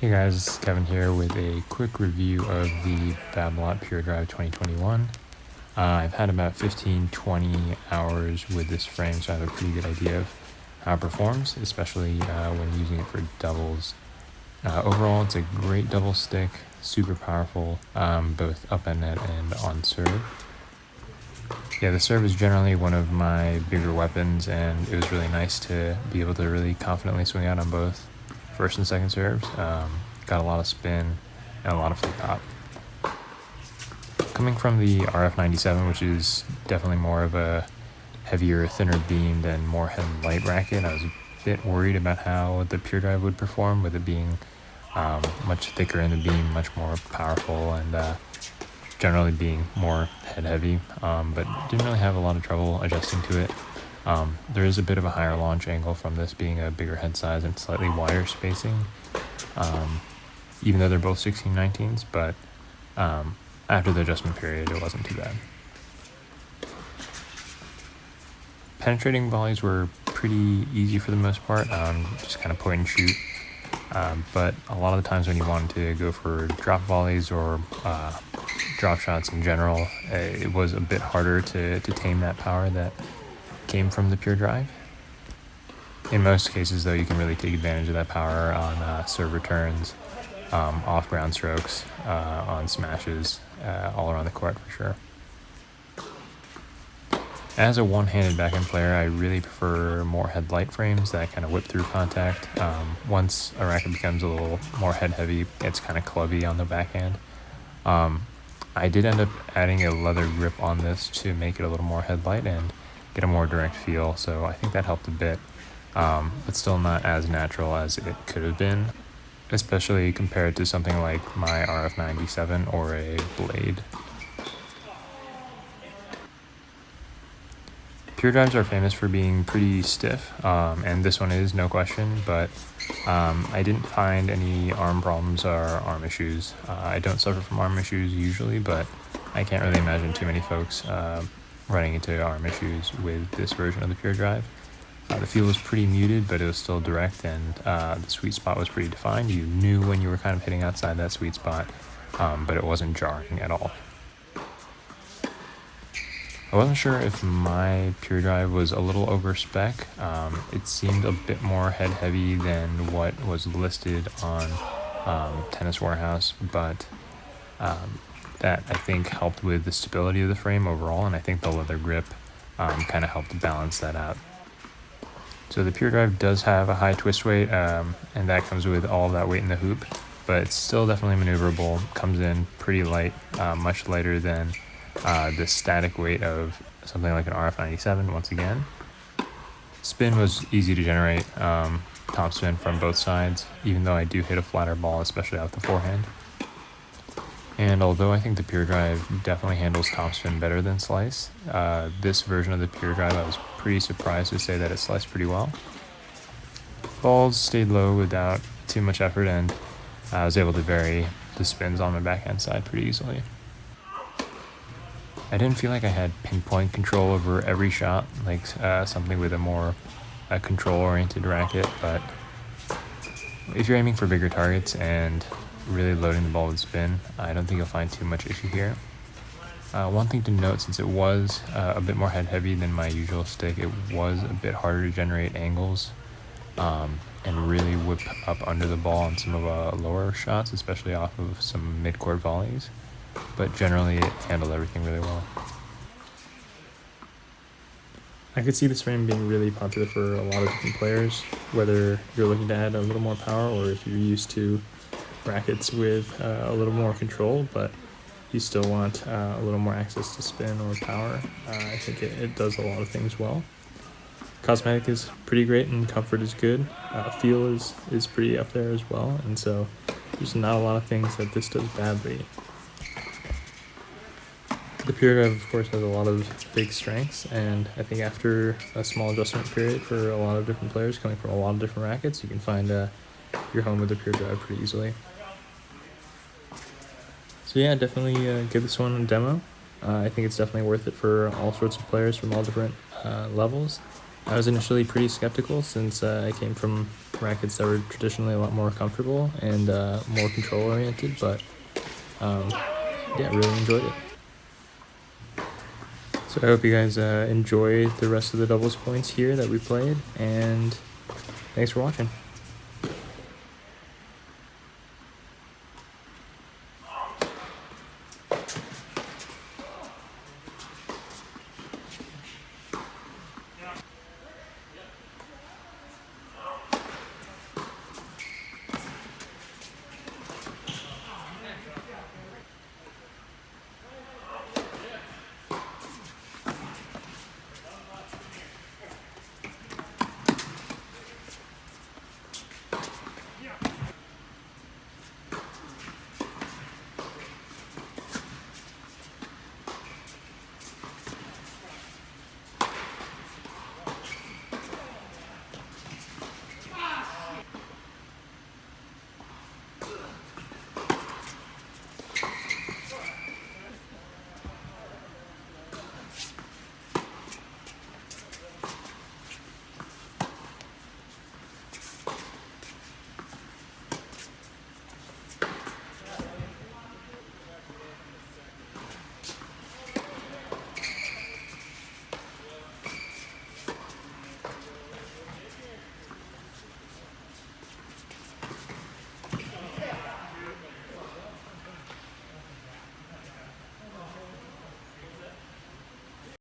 Hey guys, Kevin here with a quick review of the Babolat Pure Drive 2021. I've had about 15-20 hours with this frame, so I have a pretty good idea of how it performs, especially when using it for doubles. Overall, it's a great double stick, super powerful, both up and net and on serve. Yeah, the serve is generally one of my bigger weapons, and it was really nice to be able to really confidently swing out on both first and second serves. Got a lot of spin and a lot of flip hop. Coming from the RF97, which is definitely more of a heavier, thinner beamed and more head and light racket, I was a bit worried about how the Pure Drive would perform with it being much thicker in the beam, much more powerful, and generally being more head heavy, but didn't really have a lot of trouble adjusting to it. There is a bit of a higher launch angle from this being a bigger head size and slightly wider spacing, even though they're both 16-19s, but after the adjustment period, it wasn't too bad. Penetrating volleys were pretty easy for the most part, just kind of point and shoot. But a lot of the times when you wanted to go for drop volleys or drop shots in general, it was a bit harder to tame that power that came from the Pure Drive. In most cases, though, you can really take advantage of that power on serve returns, off ground strokes, on smashes, all around the court for sure. As a one-handed backhand player, I really prefer more head-light frames that kind of whip through contact. Once a racket becomes a little more head-heavy, it's kind of clubby on the backhand. I did end up adding a leather grip on this to make it a little more head-light and get a more direct feel, so I think that helped a bit, but still not as natural as it could have been, especially compared to something like my RF97 or a Blade. Pure Drives are famous for being pretty stiff, and this one is, no question, but I didn't find any arm problems or arm issues. I don't suffer from arm issues usually, but I can't really imagine too many folks running into arm issues with this version of the Pure Drive. The feel was pretty muted, but it was still direct, and the sweet spot was pretty defined. You knew when you were kind of hitting outside that sweet spot, but it wasn't jarring at all. I wasn't sure if my Pure Drive was a little over spec. It seemed a bit more head heavy than what was listed on Tennis Warehouse, but that I think helped with the stability of the frame overall, and I think the leather grip kind of helped balance that out. So the Pure Drive does have a high twist weight, and that comes with all of that weight in the hoop, but it's still definitely maneuverable, comes in pretty light, much lighter than the static weight of something like an RF97 once again. Spin was easy to generate, top spin from both sides, even though I do hit a flatter ball, especially off the forehand. And although I think the Pure Drive definitely handles topspin better than slice, this version of the Pure Drive, I was pretty surprised to say that it sliced pretty well. Balls stayed low without too much effort, and I was able to vary the spins on my backhand side pretty easily. I didn't feel like I had pinpoint control over every shot, like something with a more control-oriented racket, but if you're aiming for bigger targets and really loading the ball with spin, I don't think you'll find too much issue here. One thing to note, since it was a bit more head heavy than my usual stick, it was a bit harder to generate angles and really whip up under the ball on some of lower shots, especially off of some mid-court volleys, but generally it handled everything really well. I could see this frame being really popular for a lot of different players, whether you're looking to add a little more power or if you're used to rackets with a little more control, but you still want a little more access to spin or power. I think it does a lot of things well. Cosmetic is pretty great and comfort is good. Feel is pretty up there as well, and so there's not a lot of things that this does badly. The Pure Drive, of course, has a lot of big strengths, and I think after a small adjustment period for a lot of different players coming from a lot of different rackets, you can find your home with the Pure Drive pretty easily. So yeah, definitely give this one a demo. I think it's definitely worth it for all sorts of players from all different levels. I was initially pretty skeptical since I came from rackets that were traditionally a lot more comfortable and more control oriented, but yeah, really enjoyed it. So I hope you guys enjoy the rest of the doubles points here that we played, and thanks for watching.